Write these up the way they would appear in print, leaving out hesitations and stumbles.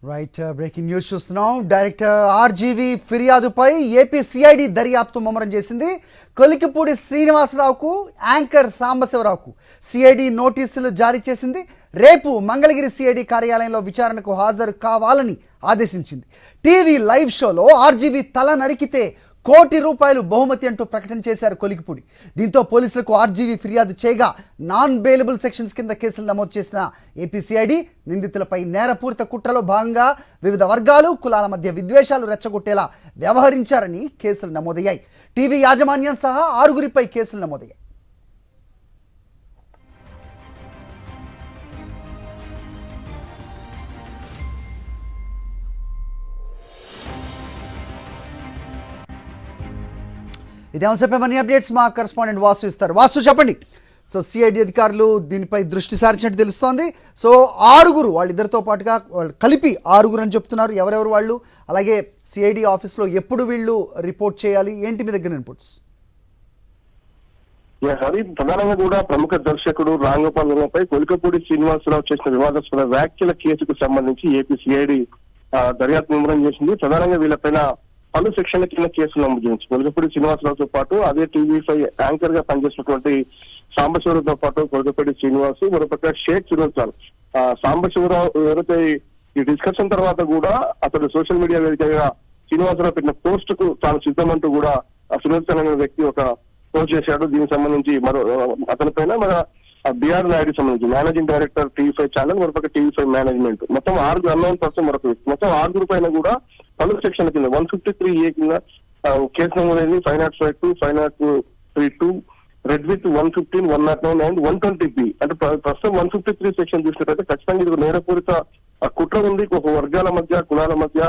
Right breaking news చూస్తున్నాం. Director RGV ఫిర్యాదుపై AP CID దర్యాప్తు ముమ్మరం చేసింది. కొలికిపూడి శ్రీనివాసరావుకు, యాంకర్ సాంబశివరావుకు సిఐడి నోటీసులు జారీ చేసింది. రేపు మంగళగిరి సిఐడి కార్యాలయంలో విచారణకు హాజరు కావాలని ఆదేశించింది. టీవీ లైవ్ షోలో ఆర్జీవీ తల నరికితే ₹1 కోటి బహుమతి అంటూ ప్రకటన చేశారు కొలికిపూడి. దీంతో పోలీసులకు ఆర్జీవీ ఫిర్యాదు చేయగా నాన్ బెయిలబుల్ సెక్షన్స్ కింద కేసులు నమోదు చేసిన ఏపీ సిఐడి నిందితులపై నేరపూరిత కుట్రలో భాగంగా వివిధ వర్గాలు, కులాల మధ్య విద్వేషాలు రెచ్చగొట్టేలా వ్యవహరించారని కేసులు నమోదయ్యాయి. టీవీ యాజమాన్యం సహా 6గురిపై కేసులు నమోదయ్యాయి. ఇదే అంశంపై మనీ అప్డేట్స్ మా కరెస్పాండెంట్ వాసు ఇస్తారు. వాసు, చెప్పండి. సో సిఐడి అధికారులు దీనిపై దృష్టి సారించినట్టు తెలుస్తోంది. సో 6 వాళ్ళిద్దరితో పాటుగా వాళ్ళు కలిపి 6 అని చెప్తున్నారు. ఎవరెవరు వాళ్ళు, అలాగే సిఐడి ఆఫీస్లో ఎప్పుడు వీళ్ళు రిపోర్ట్ చేయాలి, ఏంటి మీ దగ్గర ఇన్పుట్స్? అది ప్రధానంగా కూడా ప్రముఖ దర్శకుడు రాంగోపాల్పై కొలికపూడి శ్రీనివాసరావు చేసిన వివాదాస్పద వ్యాఖ్యల కేసుకు సంబంధించి ఏపీ సిఐడి దర్యాప్తు ముమ్మరం చేసింది. ప్రధానంగా వీళ్ళపైన పలు సెక్షన్ల కింద కేసులు నమోదు చేయించి కొలికపూడి శ్రీనివాసరావుతో పాటు అదే టీవీ5 యాంకర్ గా పనిచేసినటువంటి సాంబశివరావుతో పాటు కొలికపూడి శ్రీనివాస్, మరోపక్క షేక్ ఫిరోజ్ ఖాన్. సాంబశివరావు ఎవరైతే ఈ డిస్కషన్ తర్వాత కూడా అతడు సోషల్ మీడియా వేదికగా శ్రీనివాసరావు పెట్టిన పోస్ట్ కు తాను సిద్ధమంటూ కూడా ఫిరోజ్ ఖాన్ అనే వ్యక్తి ఒక పోస్ట్ చేశాడు. దీనికి సంబంధించి మరో అతని పైన మన బిఆర్ నాయుడు సంబంధించి మేనేజింగ్ డైరెక్టర్ టీవీ5 ఛానల్, మరొక టీవీ5 మేనేజ్మెంట్, మొత్తం 6 అన్నోన్ పర్సన్, మరొక మొత్తం 6 పైన కూడా పలు సెక్షన్ల కింద 153A కింద కేసు నమోదైంది. 505(2), 503(2), రెడ్ విత్ 115, 109 అండ్ 120B. అంటే ప్రస్తుతం 153 సెక్షన్ చూసినట్టయితే ఖచ్చితంగా ఇది నేరపూరిత కుట్ర ఉంది. ఒక వర్గాల మధ్య, కులాల మధ్య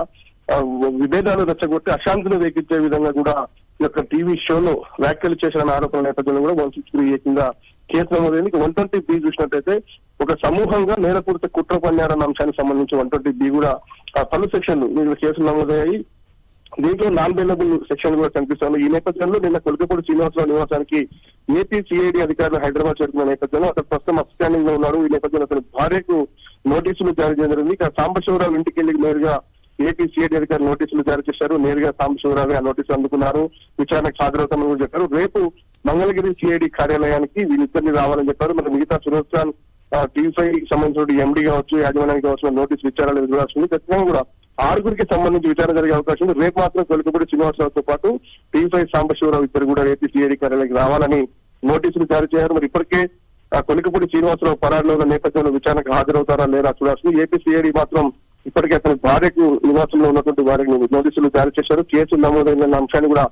విభేదాలు రెచ్చగొట్టి అశాంతిని రేకిచ్చే విధంగా కూడా ఈ యొక్క టీవీ షోలో వ్యాఖ్యలు చేసిన ఆరోపణల నేపథ్యంలో కూడా 153A కింద కేసు నమోదైంది. 120B చూసినట్టయితే ఒక సమూహంగా నేరపూరిత కుట్ర పన్నారన్న అంశానికి సంబంధించి 120B కూడా పలు సెక్షన్లు వీళ్ళు కేసులు నమోదయ్యాయి. దీంట్లో నాన్ బెయిలబుల్ సెక్షన్ కూడా కనిపిస్తుంది. ఈ నేపథ్యంలో నిన్న కొలికపూడి శ్రీనివాసరావు నివాసానికి ఏపీ సిఐడి అధికారులు హైదరాబాద్ చేరుకున్న నేపథ్యంలో అతను ప్రస్తుతం అప్స్టాండింగ్ లో ఉన్నాడు. ఈ నేపథ్యంలో అతని భార్యకు నోటీసులు జారీ చేయడం జరిగింది. ఇక సాంబశివరావు ఇంటికి వెళ్లి నేరుగా ఏపీ సిఐడి అధికారులు నోటీసులు జారీ చేశారు. నేరుగా సాంబశివరావు ఆ నోటీసులు అందుకున్నారు. విచారణకు హాజరవుతామని కూడా చెప్పారు. రేపు మంగళగిరి సిఐడి కార్యాలయానికి వీళ్ళిద్దరిని రావాలని చెప్పారు. మరి మిగతా ఫిరోజ్ ఖాన్ టీవీ5 సంబంధించిన ఎండీ కావచ్చు, యాజమాన్యానికి కావచ్చు నోటీసులు ఇచ్చారని ఎదురురాస్తుంది. ఖచ్చితంగా కూడా 6 సంబంధించి విచారణ జరిగే అవకాశం ఉంది. రేపు మాత్రం కొలికపూడి శ్రీనివాసరావుతో పాటు టీవీ5 సాంబశివరావు ఇద్దరు కూడా ఏపీ సిఐడి కార్యాలయానికి రావాలని నోటీసులు జారీ చేశారు. మరి ఇప్పటికే కొలికపూడి శ్రీనివాసరావు పరారులో ఉన్న నేపథ్యంలో విచారణకు హాజరవుతారా లేదా చూడాల్సింది. ఏపీ సిఐడి మాత్రం ఇప్పటికే అతని భార్యకు నివాసంలో ఉన్నటువంటి వారికి నోటీసులు జారీ చేశారు. కేసులు నమోదైన అంశాన్ని కూడా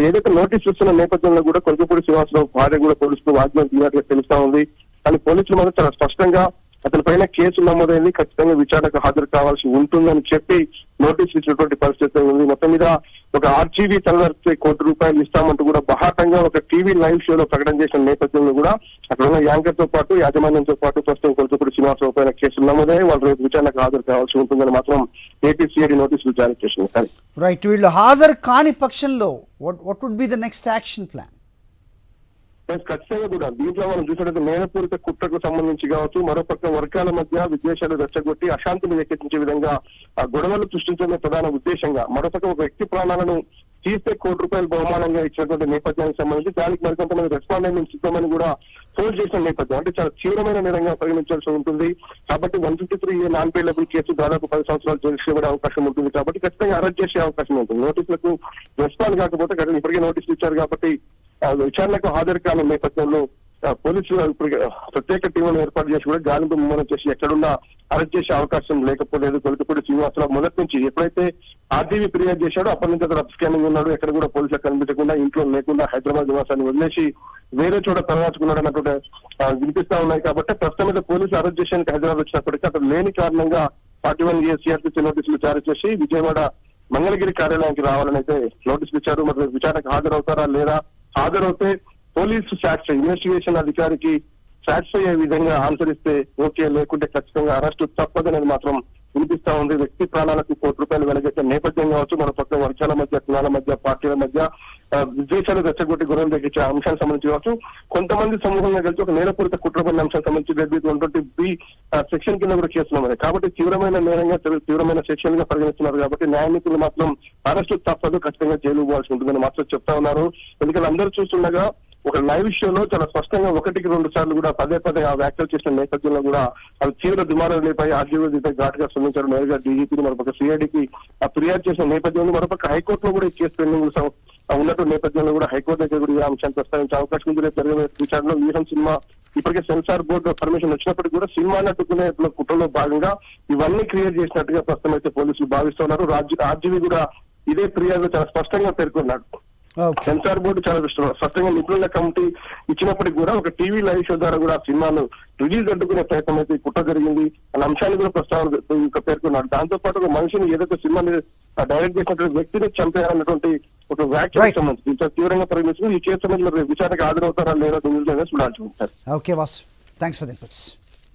ఏదైతే నోటీసులు ఇస్తున్న నేపథ్యంలో కూడా కొలికపూడి శ్రీనివాసరావు భార్య కూడా పోలీసులు వాగ్దానం ఇచ్చినట్టుగా తెలుస్తా ఉంది. కానీ పోలీసులు మాత్రం చాలా స్పష్టంగా అతని పైన కేసు నమోదైంది, ఖచ్చితంగా విచారణకు హాజరు కావాల్సి ఉంటుందని చెప్పి నోటీసులు ఇచ్చినటువంటి పరిస్థితి ఉంది. మొత్తం మీద ఒక ఆర్జీవీ తలనరిస్తే ₹1 కోటి ఇస్తామంటూ కూడా బహాటంగా ఒక టీవీ లైవ్ షోలో ప్రకటన చేసిన నేపథ్యంలో కూడా అక్కడ ఉన్న యాంకర్ తో పాటు యాజమాన్యంతో పాటు ప్రస్తుతం కొలికపూడి శ్రీనివాసరావు పైన కేసులు నమోదయ్యాయి. వాళ్ళు రేపు విచారణకు హాజరు కావాల్సి ఉంటుందని మాత్రం ఏపీ సిఐడి నోటీసులు జారీ చేసింది. రైట్, వీళ్ళు హాజరు కాని పక్షంలో what would be the next action plan? ఖచ్చితంగా కూడా దీంట్లో మనం చూసినట్టు నేరపూరిత కుట్రకు సంబంధించి కావచ్చు, మరోపక్క వర్గాల మధ్య విద్వేషాలు రెచ్చగొట్టి అశాంతిని రేకెత్తించే విధంగా గొడవలు సృష్టించడమే ప్రధాన ఉద్దేశంగా, మరోపక్క ఒక వ్యక్తి ప్రాణాలను తీస్తే ₹1 కోటి బహుమానంగా ఇచ్చినటువంటి నేపథ్యానికి సంబంధించి దానికి మరికొంతమంది రెస్పాండెంట్ సిద్ధమని కూడా పోల్ చేసిన నేపథ్యం. అంటే చాలా తీవ్రమైన నేరంగా పరిగణించాల్సి ఉంటుంది. కాబట్టి 153A నాన్ బెయిలబుల్ కేసు దాదాపు 10 సంవత్సరాలు జైలు శిక్ష పడే అవకాశం ఉంటుంది. కాబట్టి ఖచ్చితంగా అరెస్ట్ చేసే అవకాశం ఉంటుంది. నోటీసులకు రెస్పాండ్ కాకపోతే ఇప్పటికే నోటీసులు ఇచ్చారు కాబట్టి విచారణకు హాజరు కాని నేపథ్యంలో పోలీసులు ఇప్పుడు ప్రత్యేక టీంలను ఏర్పాటు చేసి కూడా గాలింపు ముమ్మరం చేసి ఎక్కడున్నా అరెస్ట్ చేసే అవకాశం లేకపోలేదు. కొలికపూడి శ్రీనివాసరావు మొదటి నుంచి ఎప్పుడైతే ఆర్జీవీ ఫిర్యాదు చేశాడో అప్పటి నుంచి అతను అప్స్కానింగ్ ఉన్నాడు. ఎక్కడ కూడా పోలీసులకు కనిపించకుండా, ఇంట్లో లేకుండా హైదరాబాద్ నివాసాన్ని వదిలేసి వేరే చోట తరలించుకున్నాడు అన్నట్టు వినిపిస్తా ఉన్నాయి. కాబట్టి ప్రస్తుతం మీద పోలీసులు అరెస్ట్ చేసేందుకు హైదరాబాద్ వచ్చినప్పటికీ అతను లేని కారణంగా 41A సిఆర్పిసి నోటీసులు జారీ చేసి విజయవాడ మంగళగిరి కార్యాలయానికి రావాలని అయితే నోటీసులు ఇచ్చారు. మరి విచారణకు హాజరవుతారా లేదా, హాజరవుతే పోలీసు ఇన్వెస్టిగేషన్ అధికారికి సాటిస్ఫై అయ్యే విధంగా ఆన్సర్ ఇస్తే ఓకే, లేకుంటే ఖచ్చితంగా అరెస్టు తప్పదనేది మాత్రం వినిపిస్తా ఉంది. వ్యక్తి ప్రాణాలకు ₹1 కోటి వెలగెత్తే నేపథ్యం కావచ్చు, మన పక్క వర్గాల మధ్య, కులాల మధ్య, పార్టీల మధ్య విద్వేషాలు రెచ్చగొట్టి గొడవలు తగ్గించే అంశానికి సంబంధించి కావచ్చు, కొంతమంది సమూహంగా కలిసి ఒక నేరపూరిత కుట్రపడిన అంశానికి సంబంధించి డెబ్బై 120B సెక్షన్ కింద కూడా చేస్తున్నారు. కాబట్టి తీవ్రమైన నేరంగా తీవ్రమైన సెక్షన్ గా పరిగణిస్తున్నారు. కాబట్టి న్యాయమూర్తులు మాత్రం అరెస్టు తప్పదు, ఖచ్చితంగా జైలు పోవాల్సి ఉంటుందని మాత్రం చెప్తా ఉన్నారు. ఎందుకంటే అందరూ చూస్తుండగా ఒక లైవ్ షోలో చాలా స్పష్టంగా 1-2 సార్లు కూడా పదే ఆ వ్యాఖ్యలు చేసిన నేపథ్యంలో కూడా అది తీవ్ర దుమారాలపై ఆర్జీవీపై ఘాటుగా స్పందించారు. నేరుగా డీజీపీని మరొక సిఐడికి ఫిర్యాదు చేసిన నేపథ్యంలో మరొక హైకోర్టులో కూడా ఈ కేసు పెండింగ్ ఉన్నట్టు నేపథ్యంలో కూడా హైకోర్టు దగ్గర కూడా ఈ అంశాన్ని ప్రస్తావించే అవకాశం ఉంది. జరిగిన విచారణలో వీరం సినిమా ఇప్పటికే సెన్సార్ బోర్డు పర్మిషన్ వచ్చినప్పటికీ కూడా సినిమాని అడ్డుకునే కుట్రలో భాగంగా ఇవన్నీ క్రియేట్ చేసినట్టుగా ప్రస్తుతం అయితే పోలీసులు భావిస్తున్నారు. ఆర్జీవీ కూడా ఇదే ఫిర్యాదులో చాలా స్పష్టంగా పేర్కొన్నాడు. సెన్సార్ బోర్డు చాలా స్పష్టంగా నిపుణుల కమిటీ ఇచ్చినప్పటికీ కూడా ఒక టీవీ లైవ్ షో ద్వారా కూడా ఆ సినిమాను రిలీజ్ అడ్డుకునే ప్రయత్నం అయితే కుట్ర జరిగింది అనే అంశాన్ని కూడా ప్రస్తావన పేర్కొన్నాడు. దాంతో పాటు ఒక మనిషిని ఏదైతే సినిమాని డైరెక్ట్ చేసినటువంటి వ్యక్తిని చంపేయాలన్నటువంటి ఒక వ్యాఖ్య సంబంధించి ఇంత తీవ్రంగా పరిగణించింది. ఈ కేసు సంబంధించిన విచారణకు హాజరవుతారా లేదా చూడాల్సి ఉంటారు. Okay Vasu, thanks for the inputs.